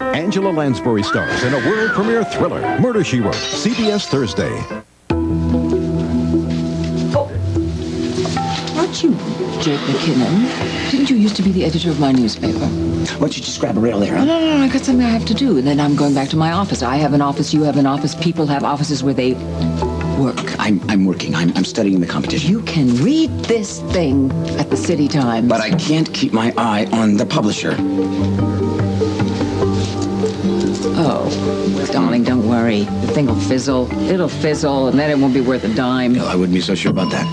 Angela Lansbury stars in a world premiere thriller, Murder, She Wrote, CBS Thursday. Aren't you Jake McKinnon? Didn't you used to be the editor of my newspaper? Why don't you just grab a rail there, huh? No, I got something I have to do. And then I'm going back to my office. I have an office, you have an office, people have offices where they work. I'm working. I'm studying the competition. You can read this thing at the City Times. But I can't keep my eye on the publisher. Oh, darling, don't worry. The thing will fizzle. It'll fizzle, and then it won't be worth a dime. No, I wouldn't be so sure about that.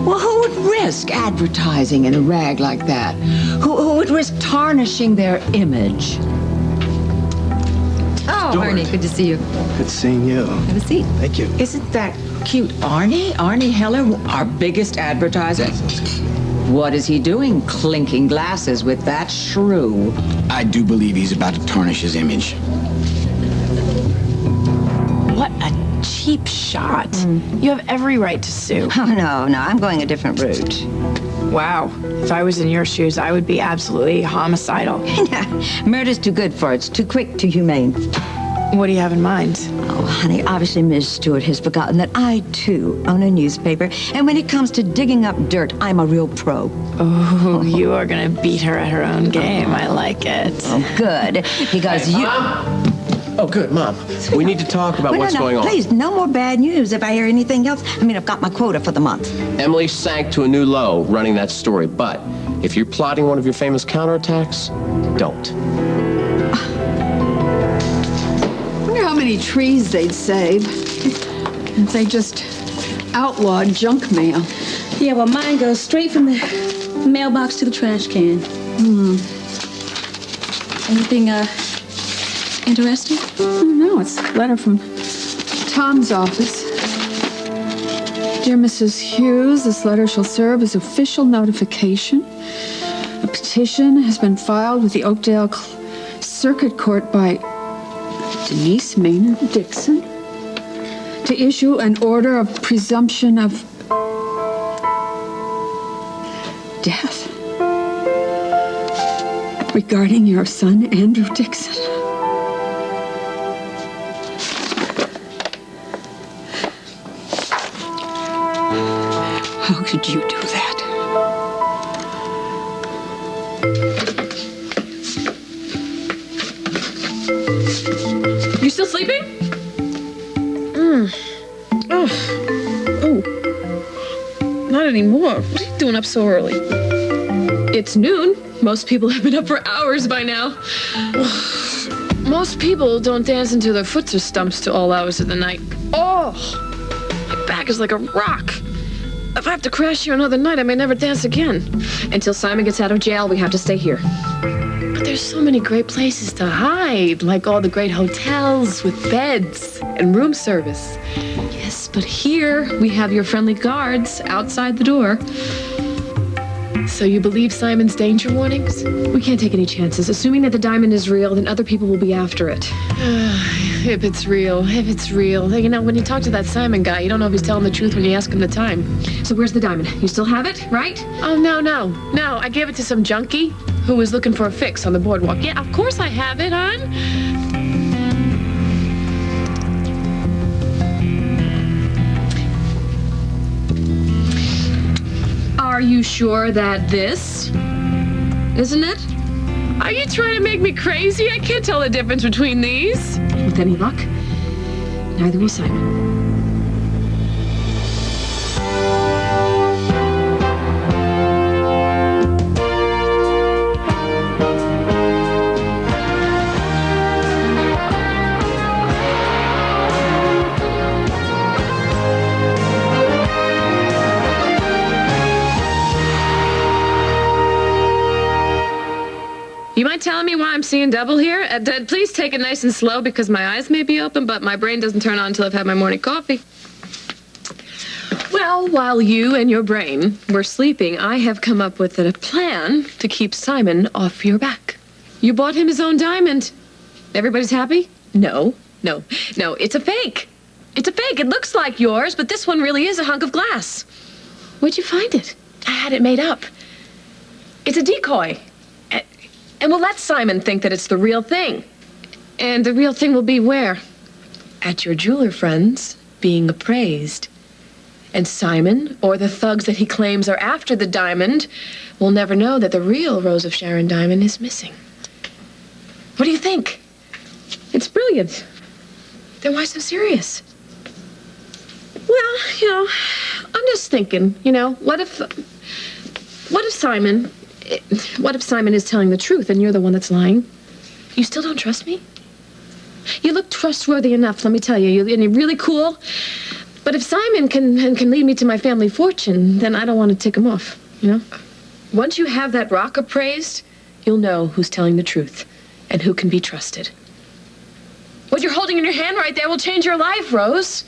Well, who would risk advertising in a rag like that? Who would risk tarnishing their image? Oh, Stuart. Arnie, good to see you. Good seeing you. Have a seat. Thank you. Isn't that cute? Arnie Heller, our biggest advertiser. What is he doing clinking glasses with that shrew? I do believe he's about to tarnish his image. What a cheap shot. You have every right to sue. Oh, no, I'm going a different route. Wow. If I was in your shoes, I would be absolutely homicidal. Murder's too good for it. It's too quick, too humane. What do you have in mind? Oh, honey, obviously Ms. Stewart has forgotten that I, too, own a newspaper. And when it comes to digging up dirt, I'm a real pro. Oh, you are going to beat her at her own game. I like it. Oh, good. Because you... Oh, good, Mom. We need to talk about what's going on. Please, no more bad news. If I hear anything else, I've got my quota for the month. Emily sank to a new low running that story, but if you're plotting one of your famous counterattacks, don't. I wonder how many trees they'd save if they just outlawed junk mail. Yeah, well, mine goes straight from the mailbox to the trash can. Anything, interesting? Oh, no, it's a letter from Tom's office. Dear Mrs. Hughes, this letter shall serve as official notification. A petition has been filed with the Oakdale Circuit Court by Denise Maynard Dixon to issue an order of presumption of death regarding your son, Andrew Dixon. How could you do that? You still sleeping? Oh. Not anymore. What are you doing up so early? It's noon. Most people have been up for hours by now. Most people don't dance until their foots are stumps to all hours of the night. Oh! My back is like a rock. If I have to crash here another night, I may never dance again. Until Simon gets out of jail, we have to stay here. But there's so many great places to hide, like all the great hotels with beds and room service. Yes, but here we have your friendly guards outside the door. So you believe Simon's danger warnings? We can't take any chances. Assuming that the diamond is real, then other people will be after it. If it's real. You know, when you talk to that Simon guy, you don't know if he's telling the truth when you ask him the time. So where's the diamond? You still have it, right? Oh, no. I gave it to some junkie who was looking for a fix on the boardwalk. Yeah, of course I have it, hon. Are you sure that this isn't it? Are you trying to make me crazy? I can't tell the difference between these. With any luck, neither will Simon. You mind telling me why I'm seeing double here? Please take it nice and slow because my eyes may be open, but my brain doesn't turn on until I've had my morning coffee. Well, while you and your brain were sleeping, I have come up with a plan to keep Simon off your back. You bought him his own diamond. Everybody's happy? No, it's a fake. It's a fake. It looks like yours, but this one really is a hunk of glass. Where'd you find it? I had it made up. It's a decoy. And we'll let Simon think that it's the real thing. And the real thing will be where? At your jeweler friend's, being appraised. And Simon, or the thugs that he claims are after the diamond, will never know that the real Rose of Sharon diamond is missing. What do you think? It's brilliant. Then why so serious? Well, I'm just thinking, what if Simon is telling the truth and you're the one that's lying? You still don't trust me? You look trustworthy enough, let me tell you. And you're really cool. But if Simon can lead me to my family fortune, then I don't want to tick him off, Once you have that rock appraised, you'll know who's telling the truth and who can be trusted. What you're holding in your hand right there will change your life, Rose.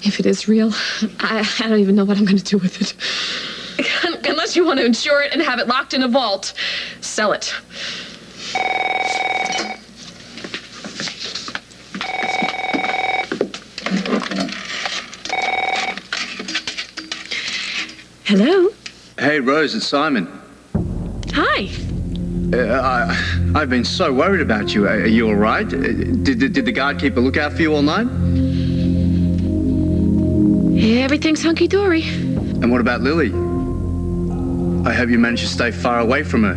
If it is real, I don't even know what I'm going to do with it. Unless you want to insure it and have it locked in a vault. Sell it. Hello? Hey, Rose, it's Simon. Hi. I've been so worried about you. Are you all right? Did the guard keep a lookout for you all night? Everything's hunky-dory. And what about Lily? I hope you managed to stay far away from her.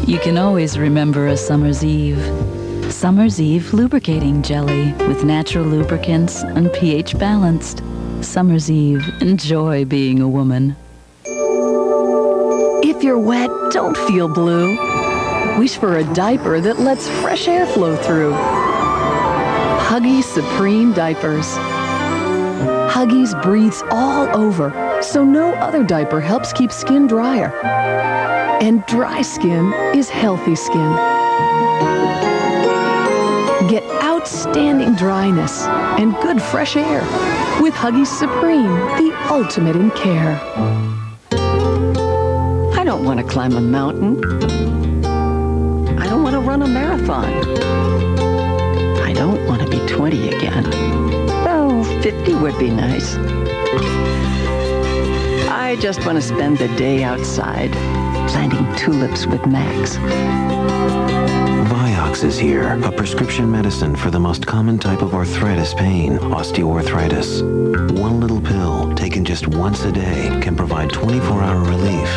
You can always remember a summer's eve. Summer's Eve lubricating jelly with natural lubricants and pH balanced. Summer's Eve, enjoy being a woman. If you're wet, don't feel blue. Wish for a diaper that lets fresh air flow through. Huggies Supreme Diapers. Huggies breathes all over, so no other diaper helps keep skin drier. And dry skin is healthy skin. Get outstanding dryness and good fresh air with Huggies Supreme, the ultimate in care. I don't want to climb a mountain. I don't want to run a marathon. I don't want to be 20 again. Oh, 50 would be nice. I just want to spend the day outside, planting tulips with Max. Vioxx is here, a prescription medicine for the most common type of arthritis pain, osteoarthritis. One little pill, taken just once a day, can provide 24-hour relief.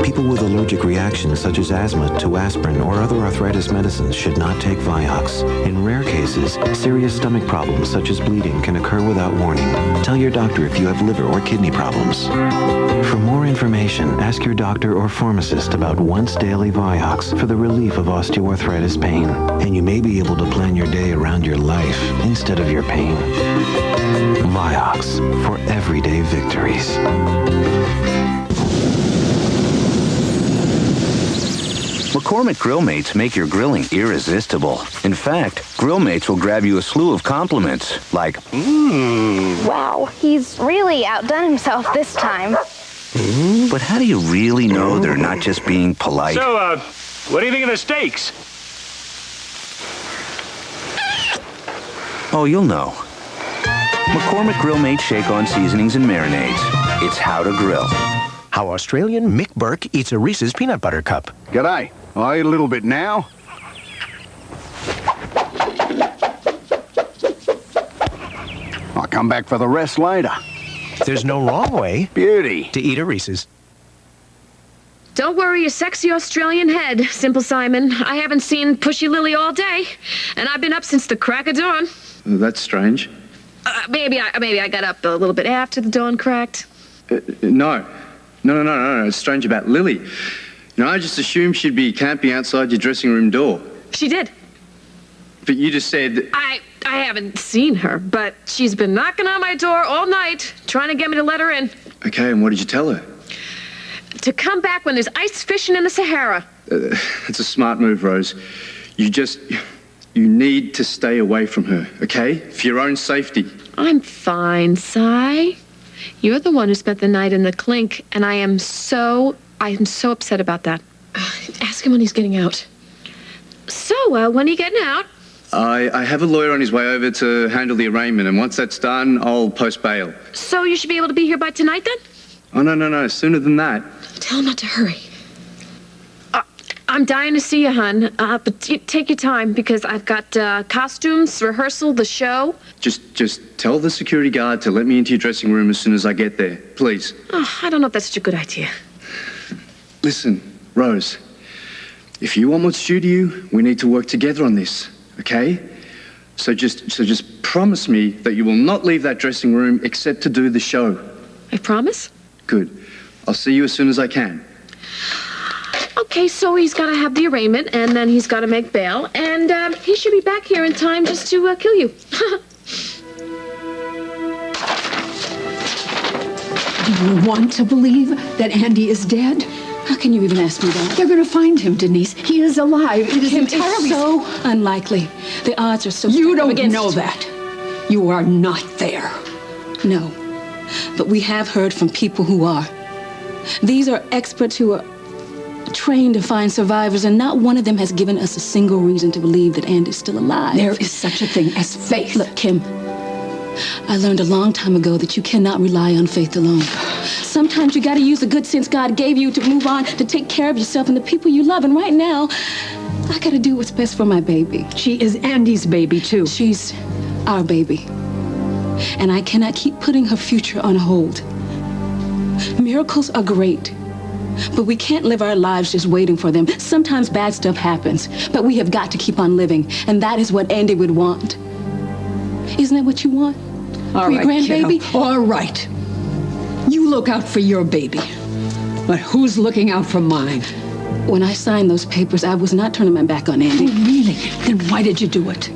People with allergic reactions such as asthma to aspirin or other arthritis medicines should not take Vioxx. In rare cases, serious stomach problems such as bleeding can occur without warning. Tell your doctor if you have liver or kidney problems. For more information, ask your doctor or pharmacist about once daily Vioxx for the relief of osteoarthritis pain. And you may be able to plan your day around your life instead of your pain. Vioxx for everyday victories. McCormick Grill Mates make your grilling irresistible. In fact, Grill Mates will grab you a slew of compliments, like, Wow, he's really outdone himself this time. But how do you really know they're not just being polite? So, what do you think of the steaks? Oh, you'll know. McCormick Grill Mates shake-on seasonings and marinades. It's how to grill. How Australian Mick Burke eats a Reese's Peanut Butter Cup. G'day. I eat a little bit now. I'll come back for the rest later. There's no wrong way Beauty to eat a Reese's. Don't worry your sexy Australian head, Simple Simon. I haven't seen Pushy Lily all day, and I've been up since the crack of dawn. That's strange. Maybe I got up a little bit after the dawn cracked. No. It's strange about Lily. I just assumed she'd be camping outside your dressing room door. She did. But you just said... I haven't seen her, but she's been knocking on my door all night, trying to get me to let her in. Okay, and what did you tell her? To come back when there's ice fishing in the Sahara. It's a smart move, Rose. You need to stay away from her, okay? For your own safety. I'm fine, Si. You're the one who spent the night in the clink, and I am so upset about that. Ask him when he's getting out. So, when are you getting out? I have a lawyer on his way over to handle the arraignment, and once that's done, I'll post bail. So you should be able to be here by tonight then? Oh, no, sooner than that. Tell him not to hurry. I'm dying to see you, hon. But take your time because I've got costumes, rehearsal, the show. Just tell the security guard to let me into your dressing room as soon as I get there, please. Oh, I don't know if that's such a good idea. Listen, Rose, if you want what's due to you, we need to work together on this, okay? So just promise me that you will not leave that dressing room except to do the show. I promise? Good. I'll see you as soon as I can. Okay, so he's got to have the arraignment, and then he's got to make bail, and he should be back here in time just to kill you. Do you want to believe that Andy is dead? How can you even ask me that? They're going to find him, Denise. He is alive. It is Kim, entirely it's so unlikely. The odds are so You don't against know that. You are not there. No, but we have heard from people who are. These are experts who are trained to find survivors, and not one of them has given us a single reason to believe that Andy's still alive. There is such a thing as faith. Look, Kim, I learned a long time ago that you cannot rely on faith alone. Sometimes you got to use the good sense God gave you to move on, to take care of yourself and the people you love. And right now, I got to do what's best for my baby. She is Andy's baby, too. She's our baby. And I cannot keep putting her future on hold. Miracles are great, but we can't live our lives just waiting for them. Sometimes bad stuff happens, but we have got to keep on living. And that is what Andy would want. Isn't that what you want? All for right, your grandbaby? kiddo. All right. You look out for your baby. But who's looking out for mine? When I signed those papers, I was not turning my back on Andy. Oh, really? Then why did you do it?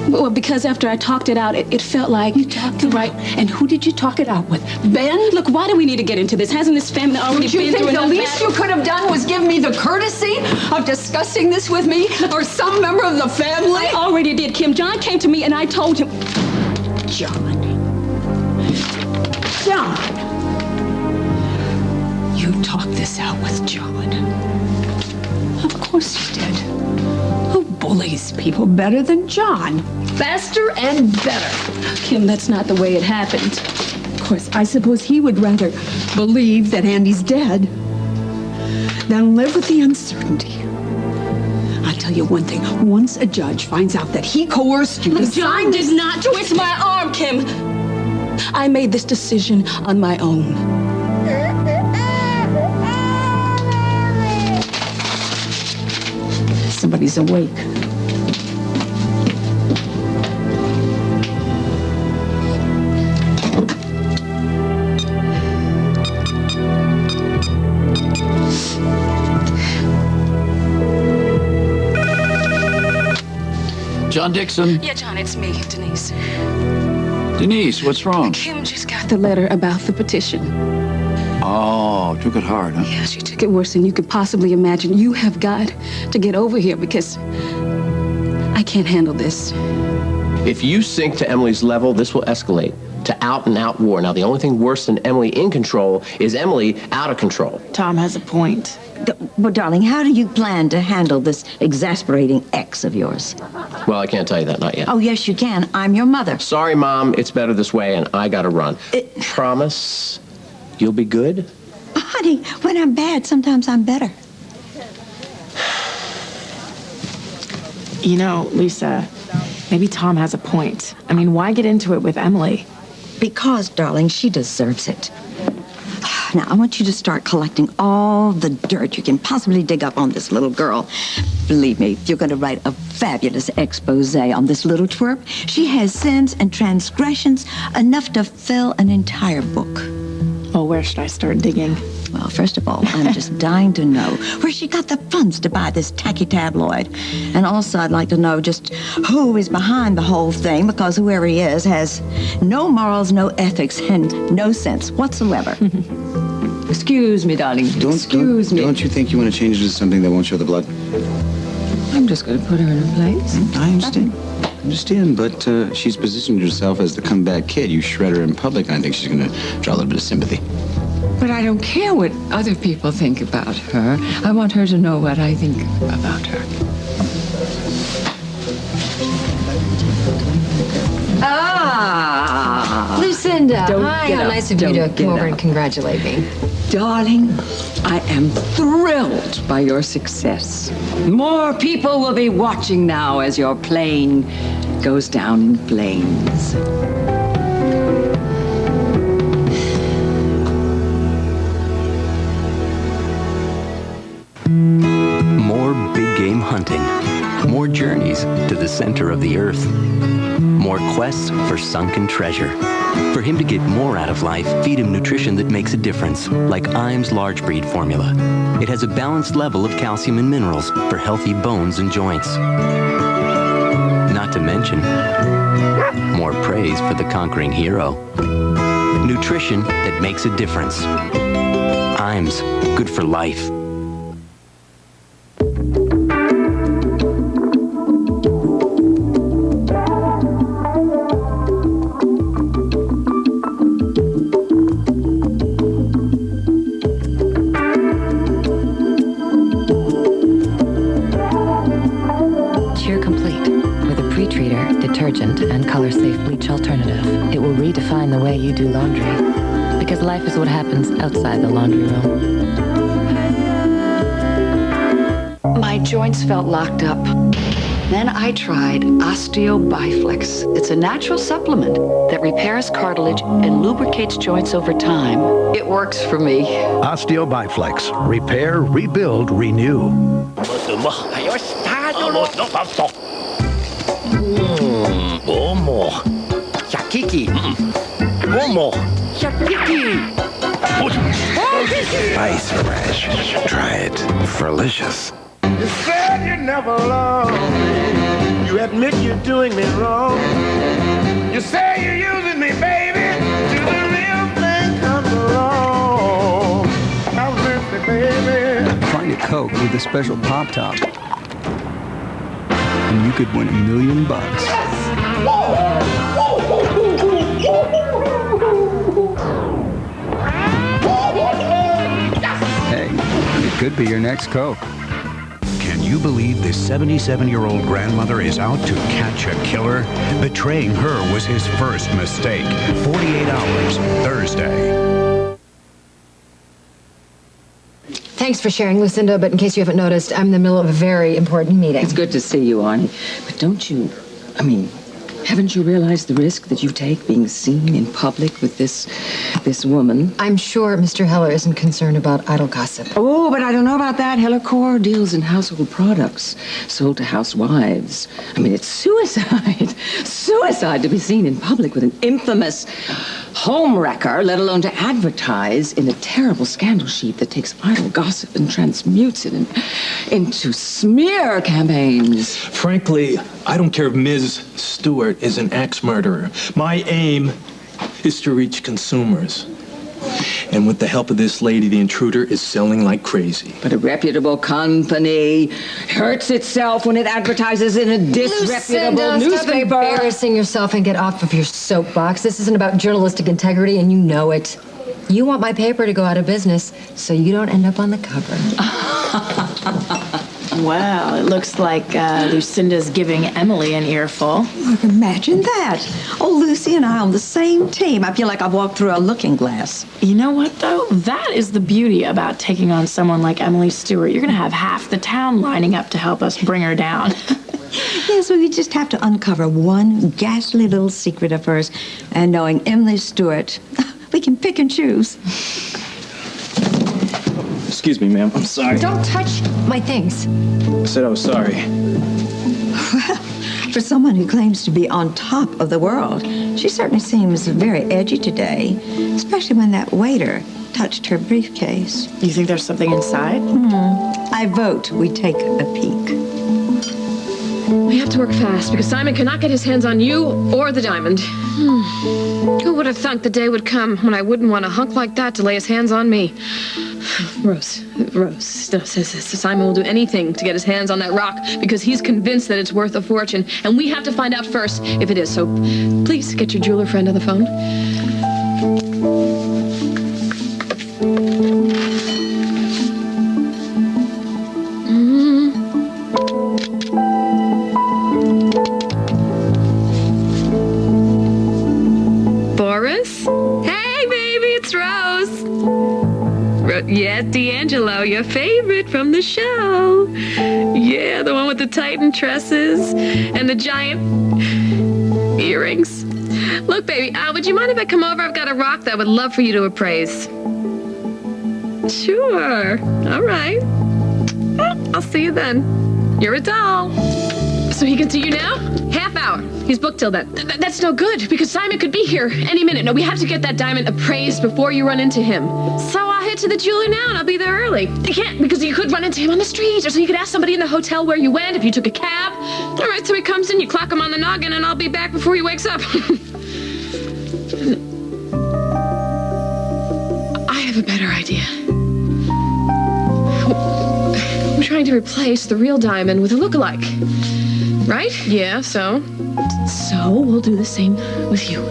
Well, because after I talked it out, it felt like... You talked it right. And who did you talk it out with? Ben? Look, why do we need to get into this? Hasn't this family already Don't you been think through the enough least you could have done was give me the courtesy of discussing this with me or some member of the family? I already did, Kim. John came to me and I told him... John. You talked this out with John. Of course you did. Who bullies people better than John? Faster and better. Kim, that's not the way it happened. Of course, I suppose he would rather believe that Andy's dead than live with the uncertainty. I'll tell you one thing. Once a judge finds out that he coerced you to John did not twist my arm, Kim. I made this decision on my own. Somebody's awake. John Dixon. Yeah, John, it's me, Denise. Denise, what's wrong? Kim just got the letter about the petition. Oh, took it hard, huh? Yeah, she took it worse than you could possibly imagine. You have got to get over here because I can't handle this. If you sink to Emily's level, this will escalate to out-and-out war. Now, the only thing worse than Emily in control is Emily out of control. Tom has a point. But, darling, how do you plan to handle this exasperating ex of yours? Well, I can't tell you that, not yet. Oh, yes, you can. I'm your mother. Sorry, Mom, it's better this way, and I gotta run. Promise you'll be good? Honey, when I'm bad, sometimes I'm better. You know, Lisa, maybe Tom has a point. I mean, why get into it with Emily? Because, darling, she deserves it. Now, I want you to start collecting all the dirt you can possibly dig up on this little girl. Believe me, you're going to write a fabulous expose on this little twerp. She has sins and transgressions enough to fill an entire book. Well, where should I start digging? Well, first of all, I'm just dying to know where she got the funds to buy this tacky tabloid. And also, I'd like to know just who is behind the whole thing, because whoever he is has no morals, no ethics, and no sense whatsoever. Excuse me, darling. Excuse me. Don't you think you want to change it to something that won't show the blood? I'm just going to put her in her place. I understand, but she's positioned herself as the comeback kid. You shred her in public, and I think she's going to draw a little bit of sympathy. But I don't care what other people think about her. I want her to know what I think about her. Lucinda, Don't hi. get How up. nice of you to Don't come get over up. and congratulate me. Darling, I am thrilled by your success. More people will be watching now as your plane goes down in flames. More big game hunting. More journeys to the center of the earth. More quests for sunken treasure. For him to get more out of life, feed him nutrition that makes a difference, like Iams Large Breed formula. It has a balanced level of calcium and minerals for healthy bones and joints. Not to mention, more praise for the conquering hero. Nutrition that makes a difference. Iams, good for life. Cheer Complete, with a pre-treater, detergent, and color-safe bleach alternative. It will redefine the way you do laundry. Because life is what happens outside the laundry room. My joints felt locked up. Then I tried Osteo Biflex. It's a natural supplement that repairs cartilage and lubricates joints over time. It works for me. Osteo Biflex. Repair, rebuild, renew. Omo. Shakiki. Omo. Shakiki. Spice Fresh. Try it. Delicious. You said you never loved me. You admit you're doing me wrong. You say you're using me, baby, till the real thing comes along. Now listen, baby. Find a Coke with a special pop top, and you could win $1 million. Hey, it could be your next Coke. Can you believe this 77-year-old grandmother is out to catch a killer? Betraying her was his first mistake. 48 Hours, Thursday. Thanks for sharing, Lucinda, but in case you haven't noticed, I'm in the middle of a very important meeting. It's good to see you, Arnie. But haven't you realized the risk that you take being seen in public with this woman? I'm sure Mr. Heller isn't concerned about idle gossip. Oh, but I don't know about that. Heller Core deals in household products sold to housewives. It's suicide. Suicide to be seen in public with an infamous home wrecker, let alone to advertise in a terrible scandal sheet that takes idle gossip and transmutes it into smear campaigns. Frankly, I don't care if Ms. Stewart is an axe-murderer. My aim is to reach consumers. And with the help of this lady, the intruder is selling like crazy. But a reputable company hurts itself when it advertises in a disreputable Lucinda, stop newspaper. embarrassing yourself and get off of your soapbox. This isn't about journalistic integrity, and you know it. You want my paper to go out of business, so you don't end up on the cover. Well, it looks like Lucinda's giving Emily an earful. Imagine that. Oh, Lucy and I on the same team. I feel like I've walked through a looking glass. You know what, though? That is the beauty about taking on someone like Emily Stewart. You're going to have half the town lining up to help us bring her down. Yes, well, we just have to uncover one ghastly little secret of hers. And knowing Emily Stewart, we can pick and choose. Excuse me, ma'am. I'm sorry. Don't touch my things. I said I was sorry. For someone who claims to be on top of the world, she certainly seems very edgy today, especially when that waiter touched her briefcase. You think there's something inside? I vote we take a peek. We have to work fast because Simon cannot get his hands on you or the diamond. Who would have thunk the day would come when I wouldn't want a hunk like that to lay his hands on me? Rose, Simon will do anything to get his hands on that rock because he's convinced that it's worth a fortune, and we have to find out first if it is. So please get your jeweler friend on the phone. Yes, D'Angelo, your favorite from the show. Yeah, the one with the tightened tresses and the giant earrings. Look, baby, would you mind if I come over? I've got a rock that I would love for you to appraise. Sure. All right. I'll see you then. You're a doll. So he can see you now? Half hour. He's booked till then. That's no good, because Simon could be here any minute. No, we have to get that diamond appraised before you run into him. So I'll head to the jeweler now, and I'll be there early. You can't, because you could run into him on the street, or so you could ask somebody in the hotel where you went if you took a cab. All right, so he comes in, you clock him on the noggin, and I'll be back before he wakes up. I have a better idea. I'm trying to replace the real diamond with a look-alike. Right? Yeah, so we'll do the same with you.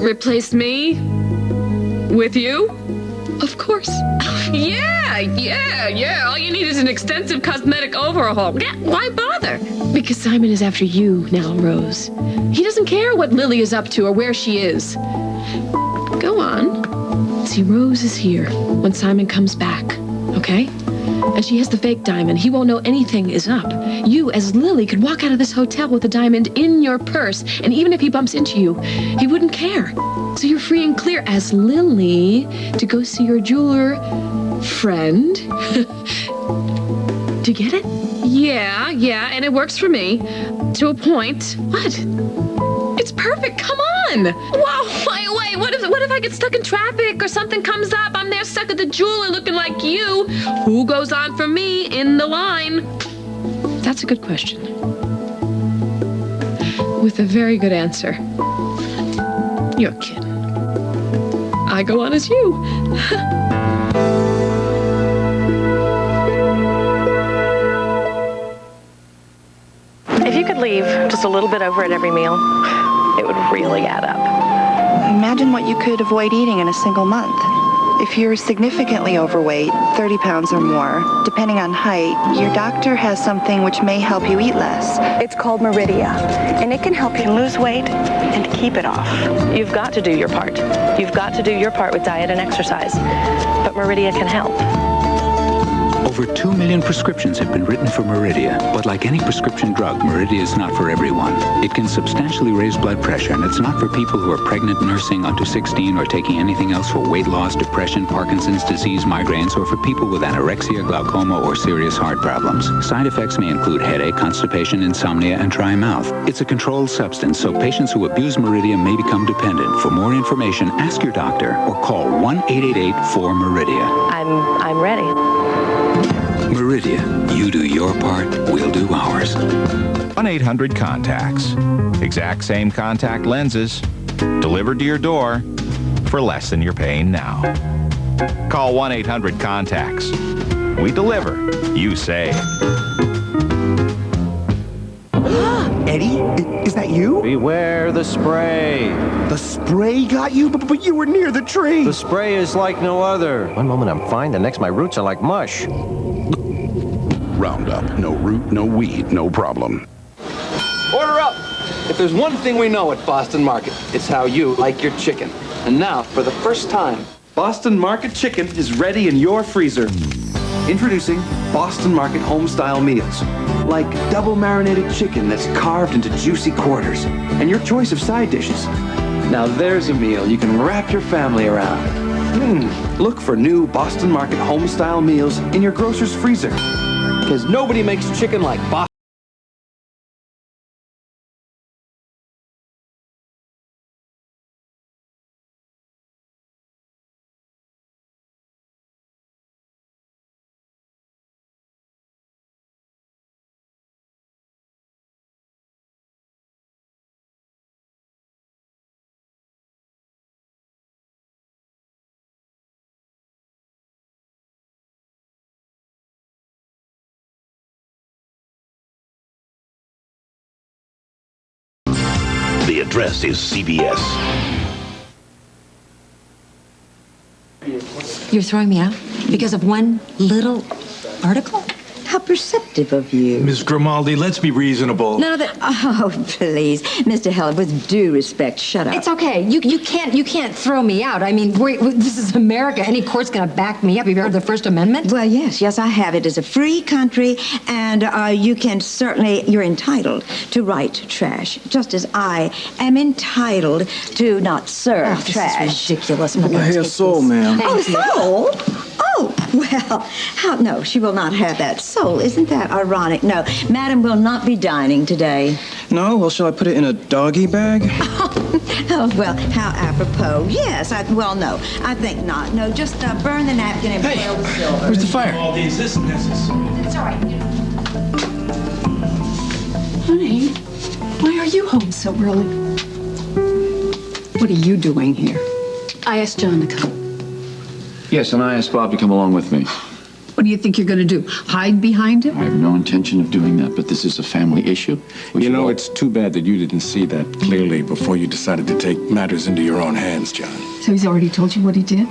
Replace me with you? Of course. Yeah. All you need is an extensive cosmetic overhaul. Yeah, why bother? Because Simon is after you now, Rose. He doesn't care what Lily is up to or where she is. Go on. See, Rose is here when Simon comes back, okay? And she has the fake diamond. He won't know anything is up. You, as Lily, could walk out of this hotel with the diamond in your purse, and even if he bumps into you, he wouldn't care. So you're free and clear as Lily to go see your jeweler friend. Do you get it? Yeah, and it works for me. To a point. What? It's perfect. Come on. Whoa, wait. What if I get stuck in traffic or something comes up? I'm there stuck at the jeweler looking like you. Who goes on for me in the line? That's a good question. With a very good answer. You're kidding. I go on as you. If you could leave just a little bit over at every meal, it would really add up. Imagine what you could avoid eating in a single month. If you're significantly overweight, 30 pounds or more, depending on height, your doctor has something which may help you eat less. It's called Meridia, and it can help you lose weight and keep it off. You've got to do your part. You've got to do your part with diet and exercise. But Meridia can help. Over 2 million prescriptions have been written for Meridia, but like any prescription drug, Meridia is not for everyone. It can substantially raise blood pressure, and it's not for people who are pregnant, nursing, under 16, or taking anything else for weight loss, depression, Parkinson's disease, migraines, or for people with anorexia, glaucoma, or serious heart problems. Side effects may include headache, constipation, insomnia, and dry mouth. It's a controlled substance, so patients who abuse Meridia may become dependent. For more information, ask your doctor or call 1-888-4-MERIDIA. I'm ready. Meridia, you do your part, we'll do ours. 1-800-CONTACTS. Exact same contact lenses, delivered to your door for less than you're paying now. Call 1-800-CONTACTS. We deliver, you save. Eddie, is that you? Beware the spray. The spray got you? But you were near the tree. The spray is like no other. One moment I'm fine, the next my roots are like mush. Roundup. No root, no weed, no problem. Order up! If there's one thing we know at Boston Market, it's how you like your chicken. And now, for the first time, Boston Market chicken is ready in your freezer. Introducing Boston Market home-style meals. Like double marinated chicken that's carved into juicy quarters. And your choice of side dishes. Now there's a meal you can wrap your family around. Look for new Boston Market home-style meals in your grocer's freezer. Because nobody makes chicken like Boston. The address is CBS. You're throwing me out because of one little article? How perceptive of you. Miss Grimaldi, let's be reasonable. None of that. Oh, please, Mr. Heller, with due respect, shut up. It's okay. You can't throw me out. I mean, this is America. Any court's gonna back me up. Have you heard of the First Amendment? Well, yes, I have. It is a free country, and you're entitled to write trash, just as I am entitled to not serve trash. This is ridiculous. Look at her soul, ma'am. Oh, soul? Oh, well, no, she will not have that soul. Isn't that ironic? No, Madam will not be dining today. No? Well, shall I put it in a doggy bag? Oh, well, how apropos. Yes, no, I think not. No, just burn the napkin and boil the silver. Where's the fire? Grimaldi, is this necessary? It's all right. Honey, why are you home so early? What are you doing here? I asked John to come. Yes, and I asked Bob to come along with me. What do you think you're going to do? Hide behind him? I have no intention of doing that, but this is a family issue. You know, it's too bad that you didn't see that clearly before you decided to take matters into your own hands, John. So he's already told you what he did?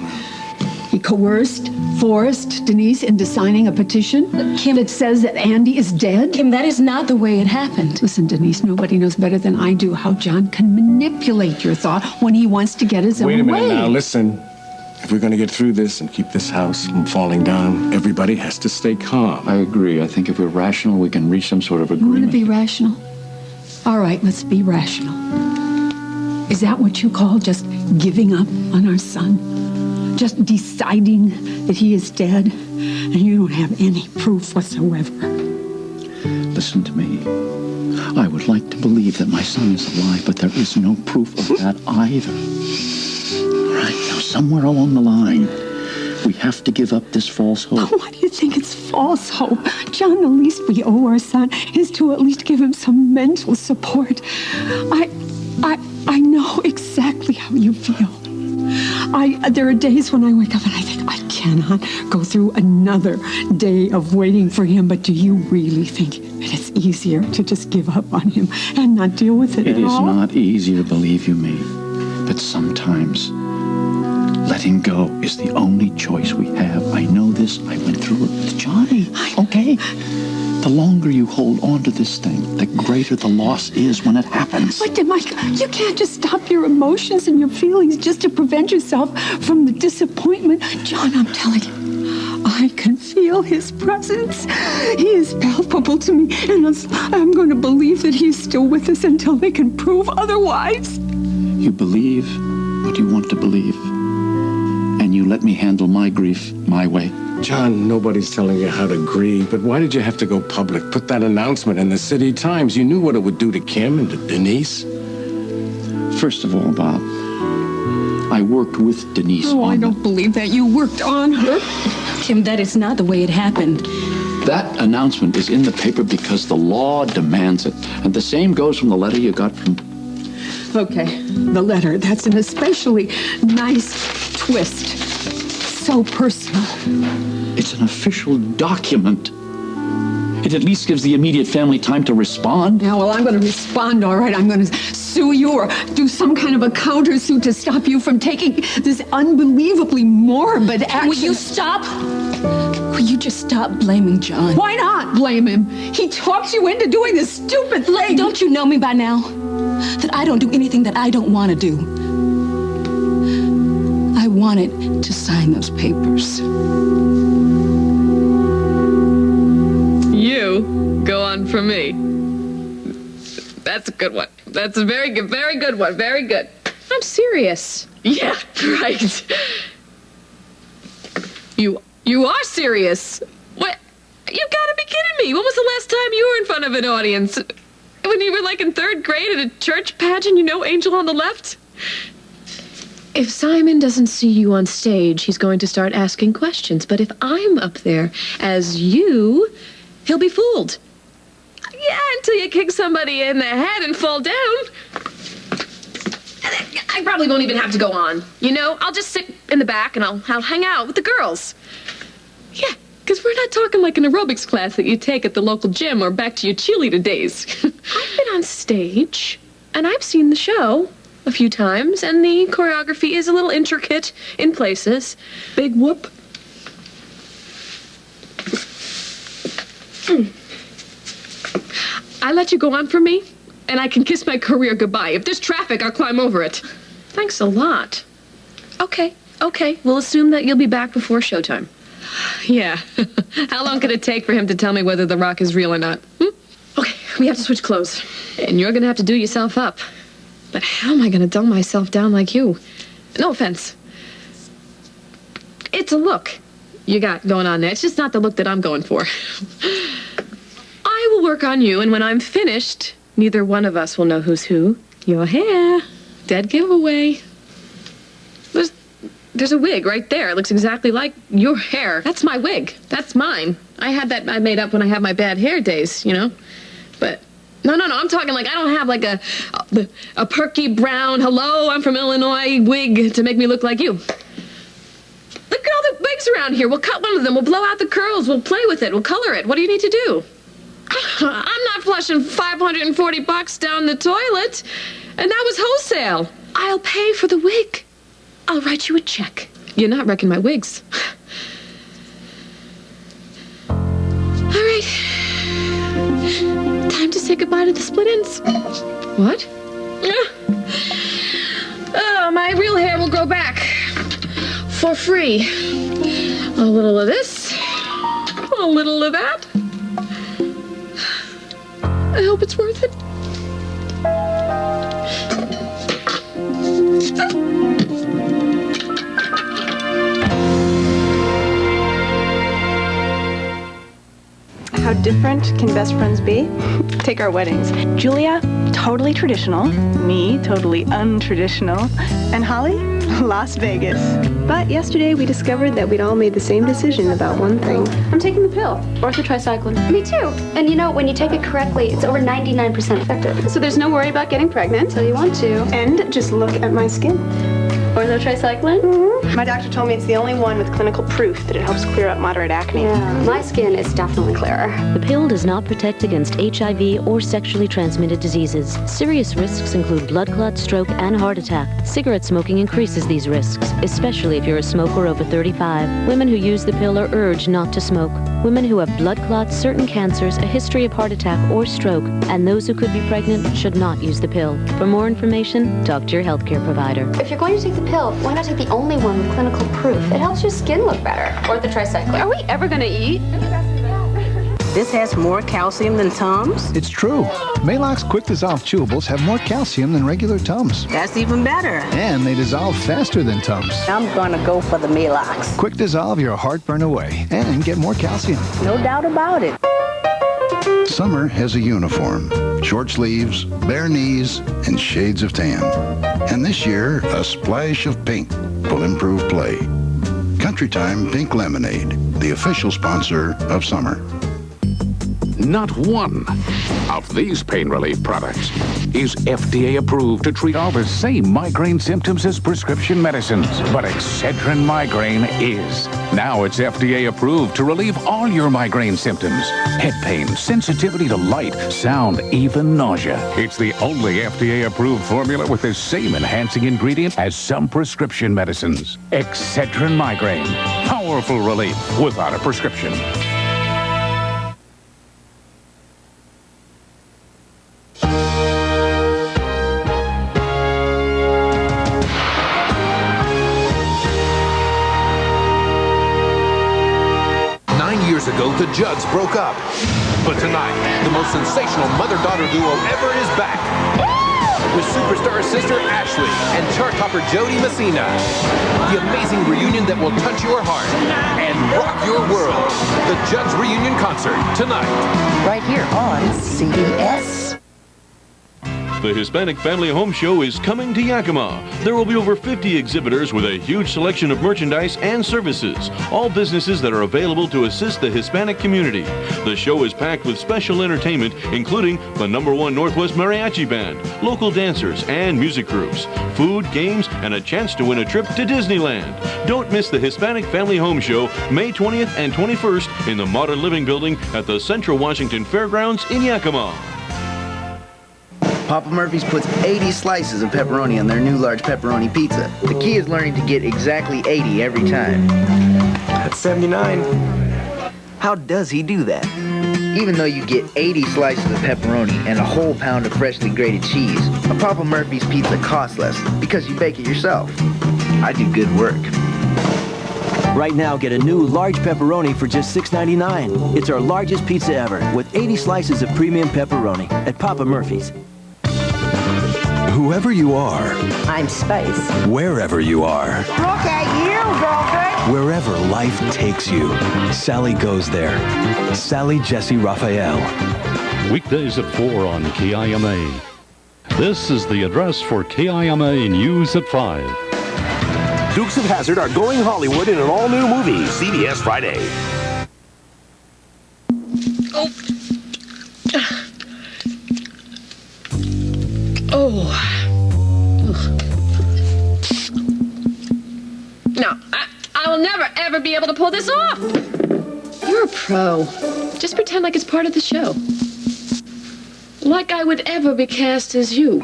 He coerced Forrest Denise into signing a petition that says that Andy is dead? Kim, that is not the way it happened. Listen, Denise, nobody knows better than I do how John can manipulate your thought when he wants to get his own way. Wait a minute now, listen. If we're going to get through this and keep this house from falling down, everybody has to stay calm. I agree. I think if we're rational, we can reach some sort of You want agreement. to be rational? All right, let's be rational. Is that what you call just giving up on our son? Just deciding that he is dead and you don't have any proof whatsoever? Listen to me. I would like to believe that my son is alive, but there is no proof of that either. Right now, somewhere along the line, we have to give up this false hope. Why do you think it's false hope? John, the least we owe our son is to at least give him some mental support. I know exactly how you feel. There are days when I wake up and I think, I cannot go through another day of waiting for him. But do you really think that it's easier to just give up on him and not deal with it at all? It is not easy to believe you me, but sometimes letting go is the only choice we have. I know this. I went through it with Johnny. Okay? The longer you hold on to this thing, the greater the loss is when it happens. But, Mike, you can't just stop your emotions and your feelings just to prevent yourself from the disappointment. John, I'm telling you, I can feel his presence. He is palpable to me, and I'm going to believe that he's still with us until they can prove otherwise. You believe what you want to believe, and you let me handle my grief my way. John, nobody's telling you how to grieve, but why did you have to go public? Put that announcement in the City Times. You knew what it would do to Kim and to Denise. First of all, Bob, I worked with Denise Oh, I on don't believe that. You worked on her. Kim, that is not the way it happened. That announcement is in the paper because the law demands it. And the same goes from the letter you got from... Okay, the letter. That's an especially nice twist. So personal. It's an official document. It at least gives the immediate family time to respond. Yeah, well, I'm going to respond, all right. I'm going to sue you or do some kind of a countersuit to stop you from taking this unbelievably morbid action. Will you stop? Will you just stop blaming John? Why not blame him? He talks you into doing this stupid thing. Don't you know me by now? That I don't do anything that I don't want to do. I wanted to sign those papers. You go on for me. That's a good one. That's a very good one. Very good. I'm serious. Yeah, right. You are serious. What? You gotta be kidding me. When was the last time you were in front of an audience? When you were like in 3rd grade at a church pageant, you know Angel on the Left? If Simon doesn't see you on stage, he's going to start asking questions. But if I'm up there as you, he'll be fooled. Yeah, until you kick somebody in the head and fall down. I probably won't even have to go on. You know, I'll just sit in the back and I'll hang out with the girls. Yeah, because we're not talking like an aerobics class that you take at the local gym or back to your cheerleader days. I've been on stage, and I've seen the show a few times, and the choreography is a little intricate in places. Big whoop. I let you go on for me, and I can kiss my career goodbye. If there's traffic, I'll climb over it. Thanks a lot. Okay. We'll assume that you'll be back before showtime. Yeah. How long could it take for him to tell me whether the rock is real or not? Okay, we have to switch clothes. And you're gonna have to do yourself up. But how am I gonna dull myself down like you? No offense. It's a look you got going on there. It's just not the look that I'm going for. I will work on you, and when I'm finished, neither one of us will know who's who. Your hair. Dead giveaway. There's a wig right there. It looks exactly like your hair. That's my wig. That's mine. I made up when I had my bad hair days, you know? But no, I'm talking like I don't have like a perky brown, hello, I'm from Illinois wig to make me look like you. Look at all the wigs around here. We'll cut one of them. We'll blow out the curls. We'll play with it. We'll color it. What do you need to do? I'm not flushing $540 down the toilet. And that was wholesale. I'll pay for the wig. I'll write you a check. You're not wrecking my wigs. All right. Time to say goodbye to the split ends. What? Oh, my real hair will grow back. For free. A little of this. A little of that. I hope it's worth it. How different can best friends be? Take our weddings. Julia, totally traditional. Me, totally untraditional. And Holly, Las Vegas. But yesterday we discovered that we'd all made the same decision about one thing. I'm taking the pill. Orthotricycline. Me too. And you know, when you take it correctly, it's over 99% effective. So there's no worry about getting pregnant. Until you want to. And just look at my skin. Orthotricycline? Mm-hmm. My doctor told me it's the only one with clinical proof that it helps clear up moderate acne. Yeah, my skin is definitely clearer. The pill does not protect against HIV or sexually transmitted diseases. Serious risks include blood clot, stroke, and heart attack. Cigarette smoking increases these risks, especially if you're a smoker over 35. Women who use the pill are urged not to smoke. Women who have blood clots, certain cancers, a history of heart attack or stroke, and those who could be pregnant should not use the pill. For more information, talk to your healthcare provider. If you're going to take the pill, why not take the only one with clinical proof? It helps your skin look better. Orthotricycline. Are we ever gonna eat? This has more calcium than Tums? It's true. Maalox Quick Dissolve Chewables have more calcium than regular Tums. That's even better. And they dissolve faster than Tums. I'm gonna go for the Maalox. Quick dissolve your heartburn away and get more calcium. No doubt about it. Summer has a uniform. Short sleeves, bare knees, and shades of tan. And this year, a splash of pink will improve play. Country Time Pink Lemonade, the official sponsor of summer. Not one of these pain relief products is FDA approved to treat all the same migraine symptoms as prescription medicines. But Excedrin Migraine is. Now it's FDA approved to relieve all your migraine symptoms. Head pain, sensitivity to light, sound, even nausea. It's the only FDA approved formula with the same enhancing ingredient as some prescription medicines. Excedrin Migraine. Powerful relief without a prescription. Ago, the Judds broke up. But tonight, the most sensational mother-daughter duo ever is back. With superstar sister Ashley and chart topper Jody Messina. The amazing reunion that will touch your heart and rock your world. The Judds Reunion Concert, tonight. Right here on CBS. The Hispanic Family Home Show is coming to Yakima. There will be over 50 exhibitors with a huge selection of merchandise and services, all businesses that are available to assist the Hispanic community. The show is packed with special entertainment, including the #1 Northwest Mariachi Band, local dancers and music groups, food, games, and a chance to win a trip to Disneyland. Don't miss the Hispanic Family Home Show, May 20th and 21st in the Modern Living Building at the Central Washington Fairgrounds in Yakima. Papa Murphy's puts 80 slices of pepperoni on their new large pepperoni pizza. The key is learning to get exactly 80 every time. That's 79. How does he do that? even though you get 80 slices of pepperoni and a whole pound of freshly grated cheese. A Papa Murphy's pizza costs less because you bake it yourself. I do good work. Right now, get a new large pepperoni for just $6.99. It's our largest pizza ever, with 80 slices of premium pepperoni at Papa Murphy's. Whoever you are, I'm Spice. wherever you are, Look at you, girlfriend. wherever life takes you, Sally goes there. Sally Jesse Raphael. Weekdays at 4 on KIMA. This is the address for KIMA News at 5. Dukes of Hazzard are going Hollywood in an all-new movie, CBS Friday. No, I will never, ever be able to pull this off. You're a pro. Just pretend like it's part of the show. Like I would ever be cast as you.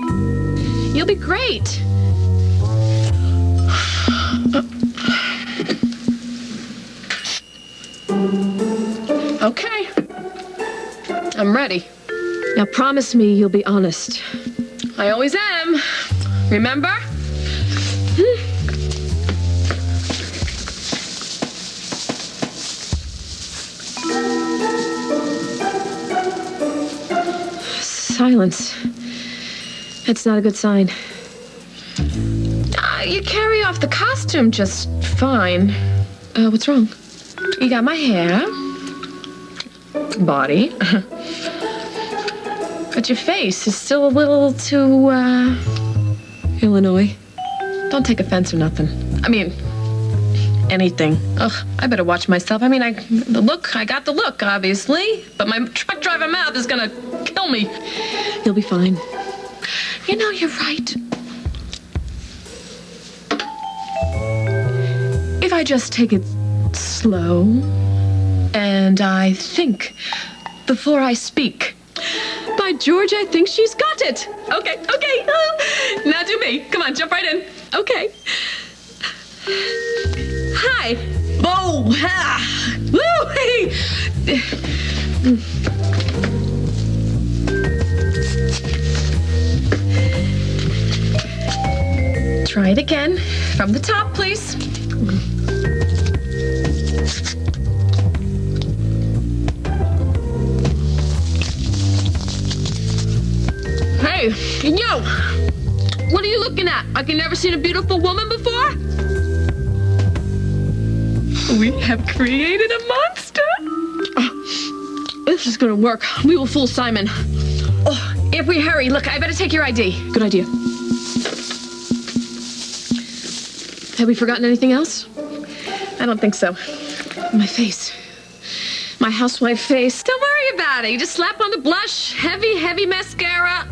You'll be great. Okay. I'm ready. Now promise me you'll be honest. I always am. Remember? Silence. That's not a good sign. You carry off the costume just fine. What's wrong? You got my hair, body, but your face is still a little too, Illinois. Don't take offense or nothing. I mean, anything. Ugh, I better watch myself. I mean, I got the look, obviously, but my truck driver mouth is gonna kill me. You'll be fine. You know, you're right. If I just take it slow and I think before I speak. By George, I think she's got it. Okay. Now do me. Come on, jump right in. Okay. Hi. Oh, ha. Woo, hey. Try it again. From the top, please. Hey, yo! What are you looking at? Like you never seen a beautiful woman before? We have created a monster. Oh, this is gonna work. We will fool Simon. Oh, if we hurry, look, I better take your ID. Good idea. Have we forgotten anything else? I don't think so. My face. My housewife face. Don't worry about it. You just slap on the blush, heavy mascara,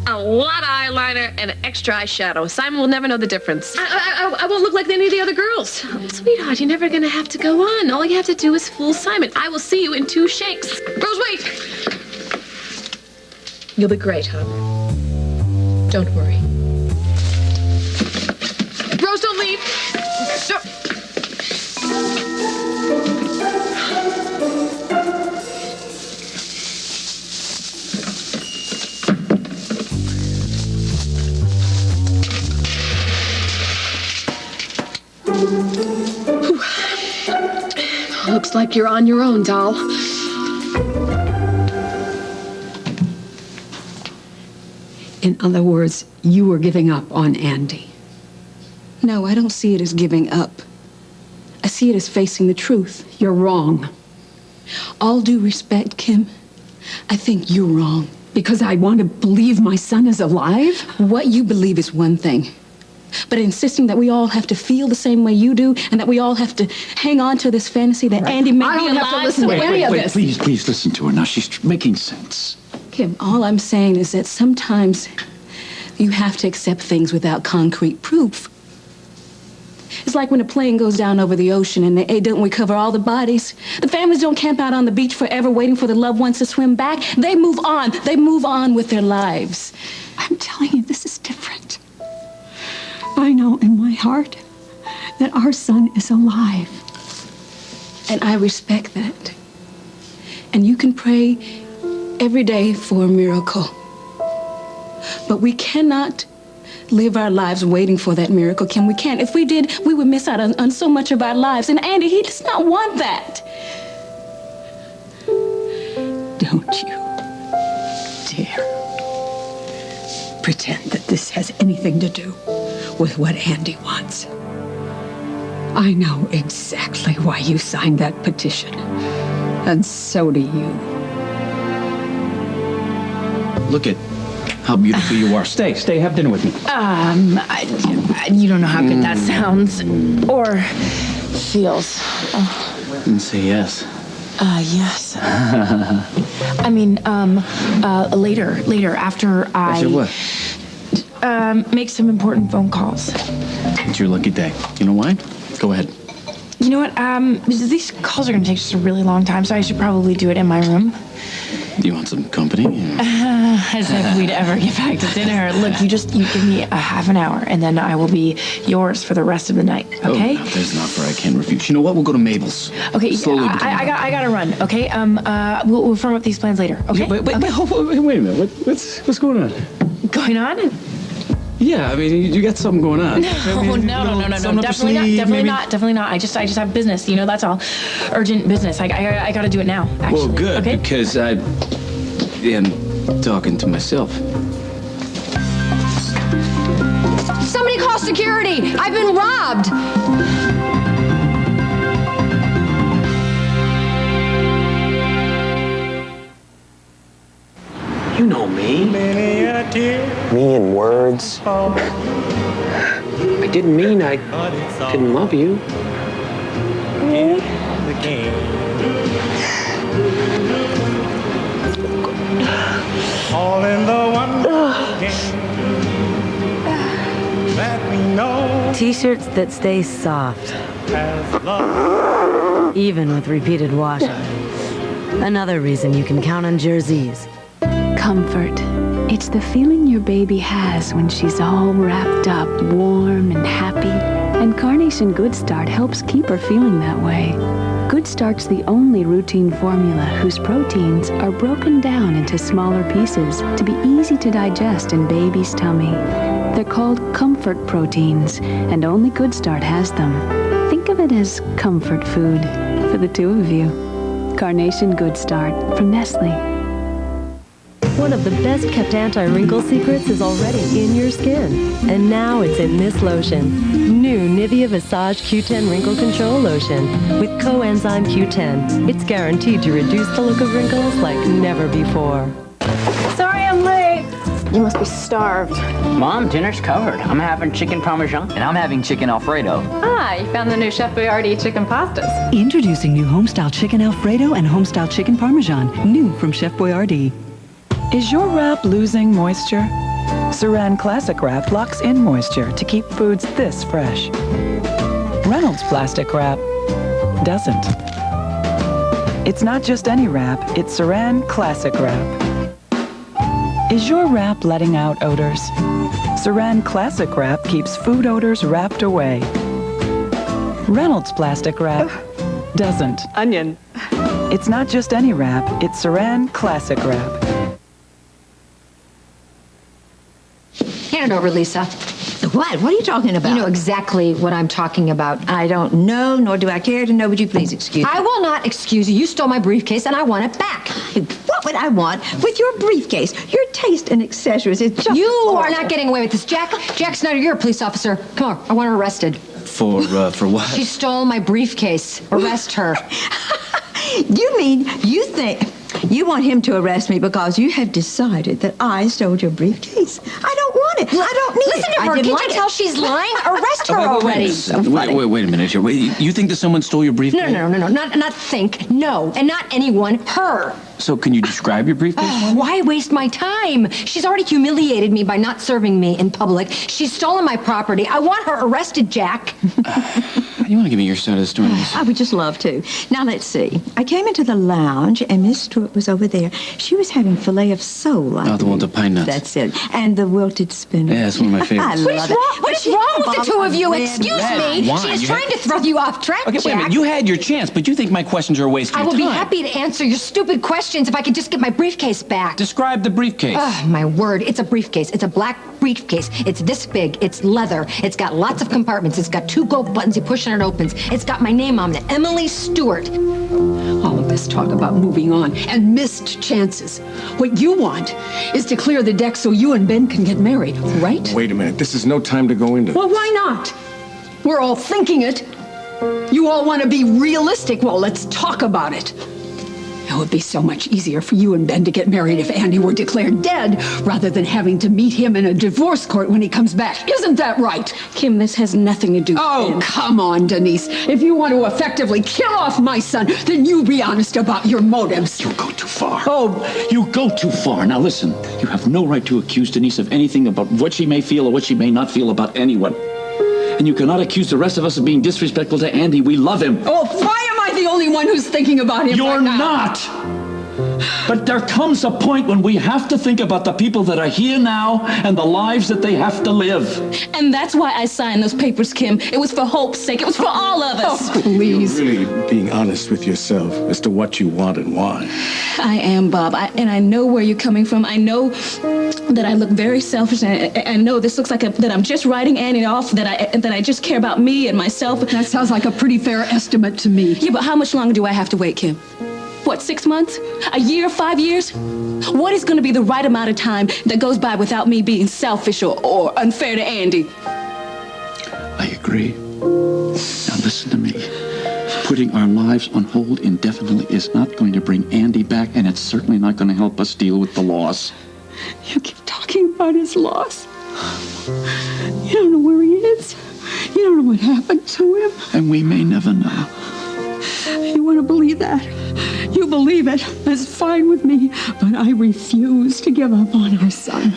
a lot of eyeliner, and extra eyeshadow. Simon will never know the difference. I won't look like any of the other girls. Sweetheart, you're never gonna have to go on. All you have to do is fool Simon. I will see you in 2 shakes. Rose, wait! You'll be great, hon. Don't worry. Rose, don't leave! Don't. Looks like you're on your own, doll. In other words, you were giving up on Andy. No, I don't see it as giving up. I see it as facing the truth. You're wrong. All due respect, Kim, I think you're wrong. Because I want to believe my son is alive? What you believe is one thing. But insisting that we all have to feel the same way you do and that we all have to hang on to this fantasy that Andy may be alive. I don't have to listen to any of this. Please listen to her now. She's making sense. Kim, all I'm saying is that sometimes you have to accept things without concrete proof. It's like when a plane goes down over the ocean and they don't recover all the bodies. The families don't camp out on the beach forever waiting for the loved ones to swim back. They move on. They move on with their lives. I'm telling you, this is different. I know in my heart that our son is alive. And I respect that. And you can pray every day for a miracle. But we cannot live our lives waiting for that miracle, Kim. We can't. If we did, we would miss out on so much of our lives. And Andy, he does not want that. Don't you dare pretend that this has anything to do with what Andy wants. I know exactly why you signed that petition. And so do you. Look at how beautiful you are. Stay, have dinner with me. You don't know how good that sounds or feels. And say yes. Yes. I mean, later, after I... After what? Make some important phone calls. It's your lucky day. You know why? Go ahead. You know what, these calls are gonna take just a really long time, so I should probably do it in my room. Do you want some company? As if we'd ever get back to dinner. Look, you give me a half an hour, and then I will be yours for the rest of the night, okay? Oh, there's an offer I can't refuse. You know what? We'll go to Mabel's. Okay, Slowly. I gotta run, okay? We'll firm up these plans later, okay? Yeah, wait a minute. What's going on? Going on? Yeah, I mean, you got something going on. No, definitely not. I just have business, that's all. Urgent business. I gotta do it now, actually. Well, good, okay? because I am talking to myself. Somebody call security! I've been robbed! You know me. Me in words. I didn't mean I didn't love you. All in the one T-shirts that stay soft, even with repeated washing. Another reason you can count on jerseys. Comfort. It's the feeling your baby has when she's all wrapped up, warm and happy. And Carnation Good Start helps keep her feeling that way. Good Start's the only routine formula whose proteins are broken down into smaller pieces to be easy to digest in baby's tummy. They're called comfort proteins, and only Good Start has them. Think of it as comfort food for the two of you. Carnation Good Start from Nestle. One of the best kept anti-wrinkle secrets is already in your skin. And now it's in this lotion. New Nivea Visage Q10 Wrinkle Control Lotion with coenzyme Q10. It's guaranteed to reduce the look of wrinkles like never before. Sorry I'm late. You must be starved. Mom, dinner's covered. I'm having chicken parmesan. And I'm having chicken Alfredo. Ah, you found the new Chef Boyardee chicken pastas. Introducing new Homestyle Chicken Alfredo and Homestyle Chicken Parmesan. New from Chef Boyardee. Is your wrap losing moisture? Saran Classic Wrap locks in moisture to keep foods this fresh. Reynolds Plastic Wrap doesn't. It's not just any wrap, it's Saran Classic Wrap. Is your wrap letting out odors? Saran Classic Wrap keeps food odors wrapped away. Reynolds Plastic Wrap doesn't. Onion. It's not just any wrap, it's Saran Classic Wrap. Hand it over, Lisa. What? What are you talking about? You know exactly what I'm talking about. I don't know, nor do I care to know. Would you please excuse me? I will not excuse you. You stole my briefcase and I want it back. What would I want with your briefcase? Your taste in accessories is just You awful. are not getting away with this. Jack Snyder, you're a police officer. Come on, I want her arrested. For what? She stole my briefcase. Arrest her. You mean you think you want him to arrest me because you have decided that I stole your briefcase? I don't want it. I don't need Listen it. to her. I didn't Can't like you tell she's lying? Arrest her already. Wait a minute here. You think that someone stole your briefcase? No. Not think. No. And not anyone. Her. So can you describe your briefcase? Why waste my time? She's already humiliated me by not serving me in public. She's stolen my property. I want her arrested, Jack. You want to give me your side of the story? I would just love to. Now, let's see. I came into the lounge, and Miss Stewart was over there. She was having filet of sole. Oh, the one with the pine nuts. That's it. And the wilted spinach. Yeah, it's one of my favorites. I love it. What is wrong with the two of you? Excuse me. Why? She is You trying to throw you off track, Okay, wait a Jack. minute. You had your chance, but you think my questions are a waste of I your will time. be happy to answer your stupid questions if I could just get my briefcase back. Describe the briefcase. Oh, my word. It's a briefcase. It's a black briefcase. It's this big. It's leather. It's got lots of compartments. It's got 2 gold buttons. You push and it opens. It's got my name on it, Emily Stewart. All of this talk about moving on and missed chances. What you want is to clear the deck so you and Ben can get married, right? Wait a minute. This is no time to go into... Well, why not? We're all thinking it. You all want to be realistic. Well, let's talk about it. It would be so much easier for you and Ben to get married if Andy were declared dead rather than having to meet him in a divorce court when he comes back. Isn't that right? Kim, this has nothing to do with Oh, Ben. come on, Denise. If you want to effectively kill off my son, then you be honest about your motives. You go too far. Oh, You go too far. Now listen, you have no right to accuse Denise of anything about what she may feel or what she may not feel about anyone. And you cannot accuse the rest of us of being disrespectful to Andy. We love him. oh, why am I the only one who's thinking about him You're right now? not. But there comes a point when we have to think about the people that are here now and the lives that they have to live. And that's why I signed those papers, Kim. It was for Hope's sake. It was for all of us. Oh, please. Really being honest with yourself as to what you want and why. I am, Bob. And I know where you're coming from. I know that I look very selfish. And I know this looks like that I'm just writing Annie off, that I just care about me and myself. That sounds like a pretty fair estimate to me. Yeah, but how much longer do I have to wait, Kim? What, 6 months? A year? 5 years? What is going to be the right amount of time that goes by without me being selfish or unfair to Andy? I agree. Now listen to me. Putting our lives on hold indefinitely is not going to bring Andy back, and it's certainly not going to help us deal with the loss. You keep talking about his loss. You don't know where he is. You don't know what happened to him. And we may never know. You want to believe that? You believe it. That's fine with me. But I refuse to give up on our son.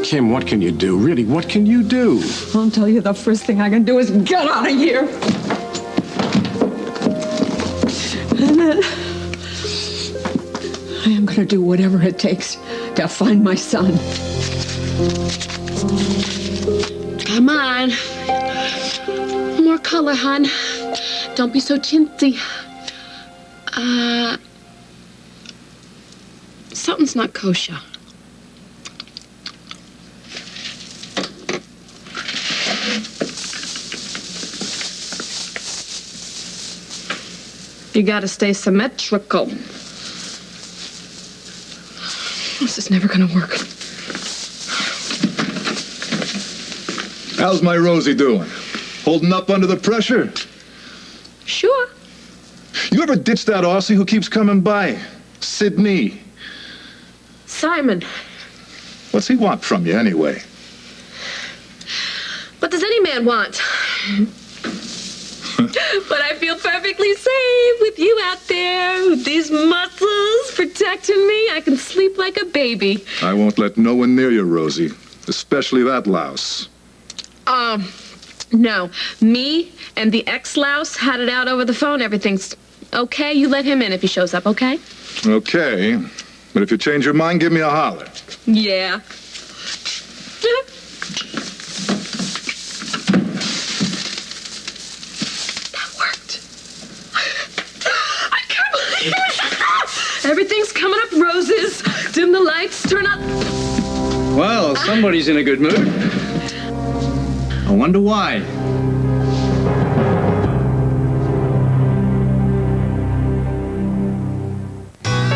Kim, what can you do? Really, what can you do? I'll tell you the first thing I can do is get out of here. And then I am going to do whatever it takes to find my son. Come on. More color, hon. Don't be so chintzy. Something's not kosher. You gotta stay symmetrical. This is never gonna work. How's my Rosie doing? Holding up under the pressure? Sure. You ever ditch that Aussie who keeps coming by? Sydney. Simon, What's he want from you anyway? what does any man want? But I feel perfectly safe with you out there, with these muscles protecting me. I can sleep like a baby. I won't let no one near you, Rosie. Especially that louse. No. Me and the ex-louse had it out over the phone. Everything's okay. You let him in if he shows up, okay? Okay. But if you change your mind, give me a holler. Yeah. That worked. I can't believe it. Everything's coming up roses. Dim the lights, turn up. Well, somebody's in a good mood. I wonder why.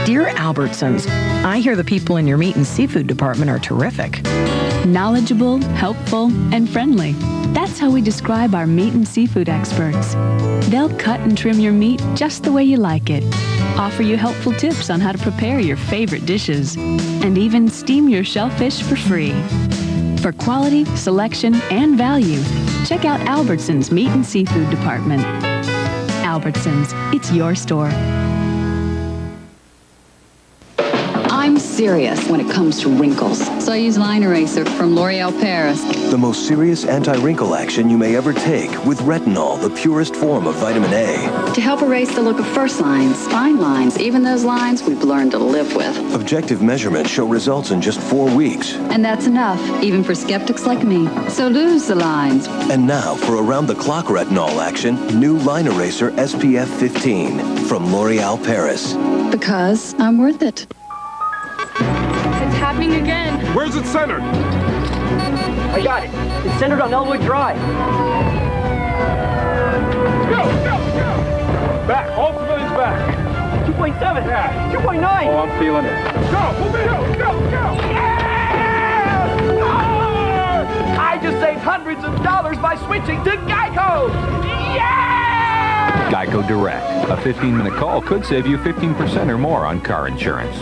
Dear Albertsons, I hear the people in your meat and seafood department are terrific. Knowledgeable, helpful, and friendly. That's how we describe our meat and seafood experts. They'll cut and trim your meat just the way you like it, offer you helpful tips on how to prepare your favorite dishes, and even steam your shellfish for free. For quality, selection, and value, check out Albertsons Meat and Seafood Department. Albertsons, it's your store. I'm serious when it comes to wrinkles. So I use Line Eraser from L'Oreal Paris. The most serious anti-wrinkle action you may ever take with retinol, the purest form of vitamin A. To help erase the look of first lines, fine lines, even those lines we've learned to live with. Objective measurements show results in just 4 weeks. And that's enough, even for skeptics like me. So lose the lines. And now, for around-the-clock retinol action, new Line Eraser SPF 15 from L'Oreal Paris. Because I'm worth it. It's happening again. Where's it centered? I got it. It's centered on Elwood Drive. Go! Back. All civilians back. 2.7. Yeah. 2.9. Oh, I'm feeling it. Go! Move it! Go! Yeah! Oh! I just saved hundreds of dollars by switching to Geico. Yeah! Geico Direct. A 15-minute call could save you 15% or more on car insurance.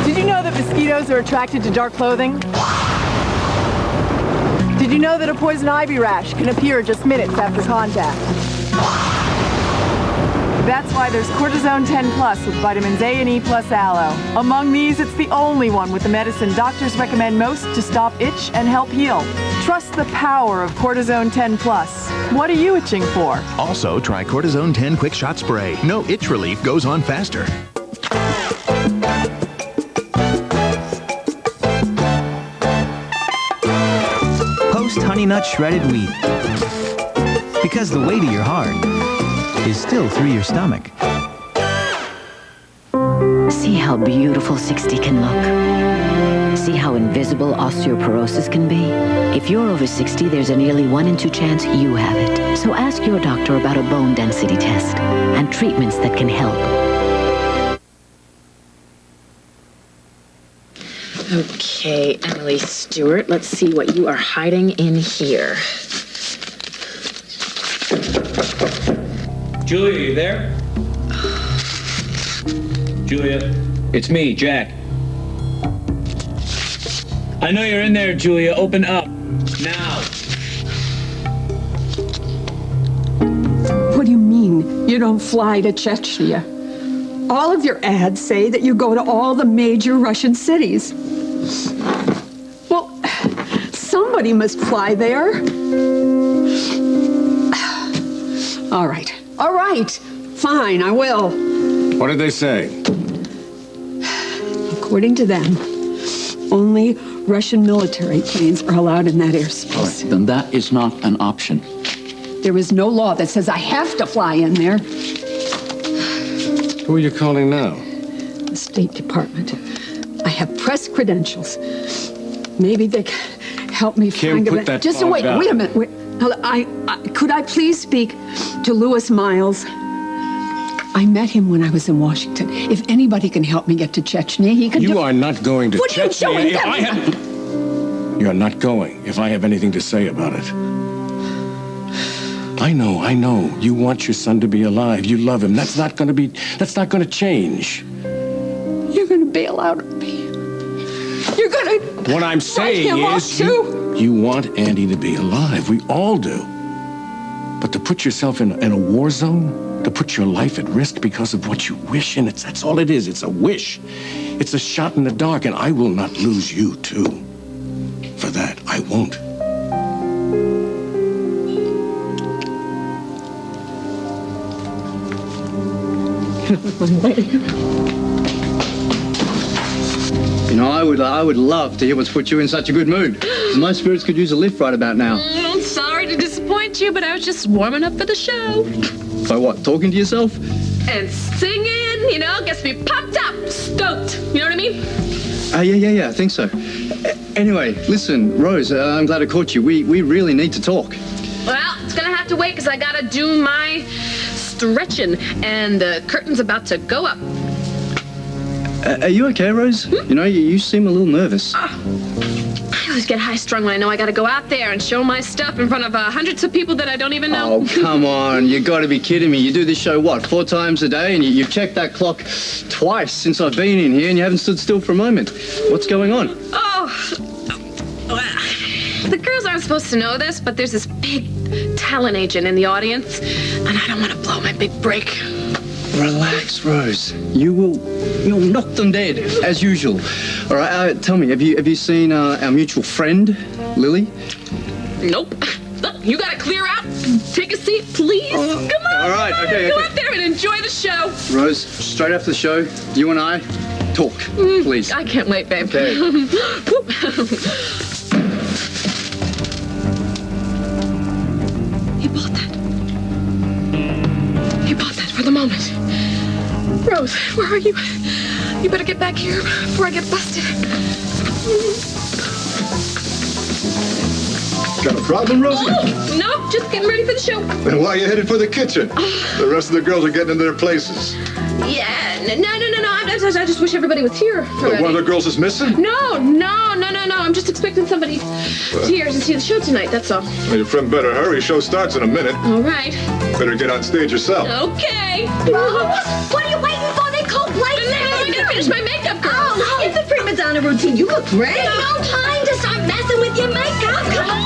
Did you know that mosquitoes are attracted to dark clothing? Did you know that a poison ivy rash can appear just minutes after contact? That's why there's Cortisone 10 Plus with vitamins A and E plus aloe. Among these, it's the only one with the medicine doctors recommend most to stop itch and help heal. Trust the power of Cortisone 10 Plus. What are you itching for? Also, try Cortisone 10 Quick Shot Spray. No itch relief goes on faster. Post Honey Nut Shredded Wheat. Because the way to your heart is still through your stomach. See how beautiful 60 can look. See how invisible osteoporosis can be. If you're over 60, there's a nearly 1 in 2 chance you have it. So ask your doctor about a bone density test and treatments that can help. Okay, Emily Stewart, let's see what you are hiding in here. Julia, you there? Julia, it's me, Jack. I know you're in there, Julia. Open up. Now. What do you mean you don't fly to Chechnya? All of your ads say that you go to all the major Russian cities. Well, somebody must fly there. All right, fine, I will. What did they say? According to them, only Russian military planes are allowed in that airspace. All right, then that is not an option. There is no law that says I have to fly in there. Who are you calling now? The State Department. I have press credentials. Maybe they can help me Kim, find put that Just phone wait down. a minute. Could I please speak to Louis Miles? I met him when I was in Washington. If anybody can help me get to Chechnya, he can You are not going to What are you Chechnya doing? if I have... You're not going if I have anything to say about it. I know. You want your son to be alive. You love him. That's not going to change. You're going to bail out on me. You're going to... What I'm saying is you want Andy to be alive. We all do. But to put yourself in a war zone, to put your life at risk because of what you wish, and that's all it is. It's a wish. It's a shot in the dark, and I will not lose you, too. For that, I won't. You know, I would love to hear what's put you in such a good mood. My spirits could use a lift right about now. I'm sorry to disappoint you, but I was just warming up for the show. By what, talking to yourself? And singing, gets me pumped up, stoked. You know what I mean? Yeah, I think so. Anyway, listen, Rose, I'm glad I caught you. We really need to talk. Well, it's gonna have to wait because I gotta do my stretching, and the curtain's about to go up. Are you okay, Rose? You know, you seem a little nervous. I always get high-strung when I know I gotta go out there and show my stuff in front of hundreds of people that I don't even know. Oh, come on. You gotta be kidding me. You do this show, what, 4 times a day? And you've checked that clock twice since I've been in here, and you haven't stood still for a moment. What's going on? The girls aren't supposed to know this, but there's this big talent agent in the audience, and I don't want to blow my big break. Relax, Rose. You'll knock them dead, as usual. All right, tell me, have you seen our mutual friend, Lily? Nope. Look, you gotta clear out. Take a seat, please. Come on. All right, okay. Go out there and enjoy the show. Rose, straight after the show, you and I talk, please. I can't wait, babe. Okay. Whoop. He bought that. He bought that for the moment. Rose, where are you? You better get back here before I get busted. Got a problem, Rosie? Oh, no, just getting ready for the show. Then why are you headed for the kitchen? The rest of the girls are getting into their places. Yeah, no. I just wish everybody was here already. One of the girls is missing? No. I'm just expecting somebody here to see the show tonight, that's all. Well, your friend better hurry. Show starts in a minute. All right. Better get on stage yourself. Okay. What are you waiting for? They call Blake. I'm gonna finish my makeup, girl. Oh, it's a prima donna routine. You look great. No time to start messing with your makeup. Come on.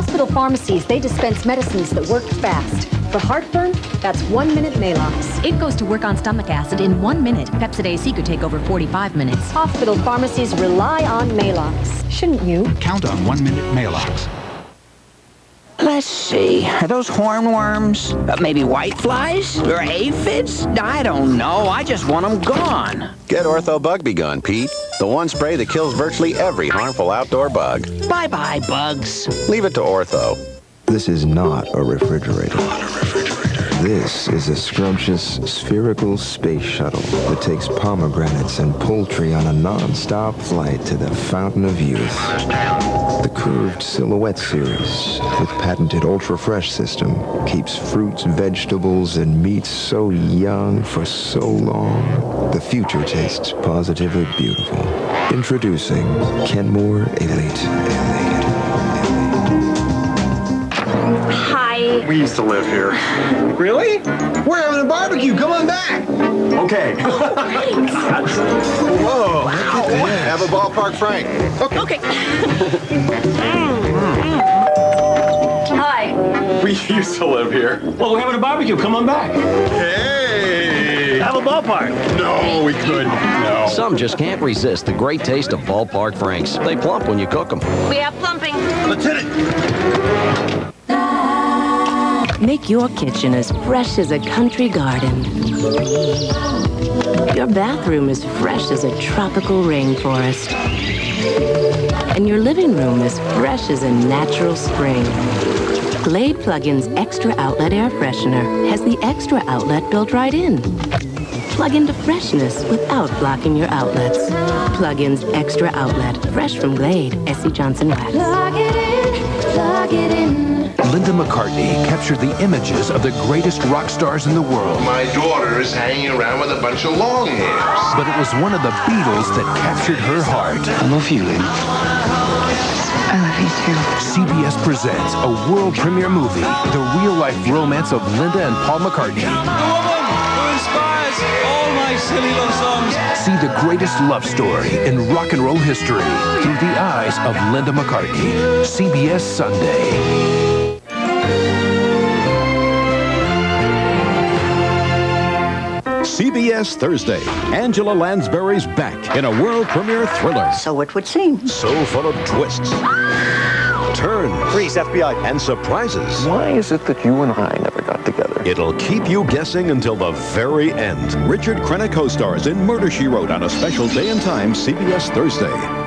Hospital pharmacies, they dispense medicines that work fast. For heartburn, that's 1 minute Malox. It goes to work on stomach acid in 1 minute. Pepcid AC could take over 45 minutes. Hospital pharmacies rely on Malox. Shouldn't you? Count on 1 minute Malox. Let's see. Are those hornworms? Maybe whiteflies? Or aphids? I don't know. I just want them gone. Get Ortho Bug Be Gone, Pete. The one spray that kills virtually every harmful outdoor bug. Bye-bye, bugs. Leave it to Ortho. This is not a refrigerator. This is a scrumptious, spherical space shuttle that takes pomegranates and poultry on a non-stop flight to the fountain of youth. The curved Silhouette series, with patented ultra-fresh system, keeps fruits, vegetables, and meats so young for so long. The future tastes positively beautiful. Introducing Kenmore Elite. Hi. We used to live here. Really? We're having a barbecue. Come on back. Okay. Whoa. Wow. Have a ballpark, Frank. Okay. Hi. We used to live here. Well, we're having a barbecue. Come on back. Hey. Have a ballpark. No, we couldn't. No. Some just can't resist the great taste of Ballpark Franks. They plump when you cook them. We have plumping. Lieutenant. Make your kitchen as fresh as a country garden. Your bathroom as fresh as a tropical rainforest. And your living room as fresh as a natural spring. Glade Plug-in's Extra Outlet Air Freshener has the extra outlet built right in. Plug into freshness without blocking your outlets. Plug-in's Extra Outlet, fresh from Glade, S.C. Johnson Wax. Plug it in, plug it in. Linda McCartney captured the images of the greatest rock stars in the world. My daughter is hanging around with a bunch of long hairs. But it was one of the Beatles that captured her heart. I love you, Lynn. I love you too. CBS presents a world premiere movie, the real-life romance of Linda and Paul McCartney. The woman who inspires all my silly love songs. See the greatest love story in rock and roll history through the eyes of Linda McCartney. CBS Sunday. CBS Thursday. Angela Lansbury's back in a world premiere thriller. So it would seem. So full of twists, turns, Freeze, FBI. and surprises. Why is it that you and I never got together? It'll keep you guessing until the very end. Richard Crenna co-stars in Murder, She Wrote on a special day and time CBS Thursday.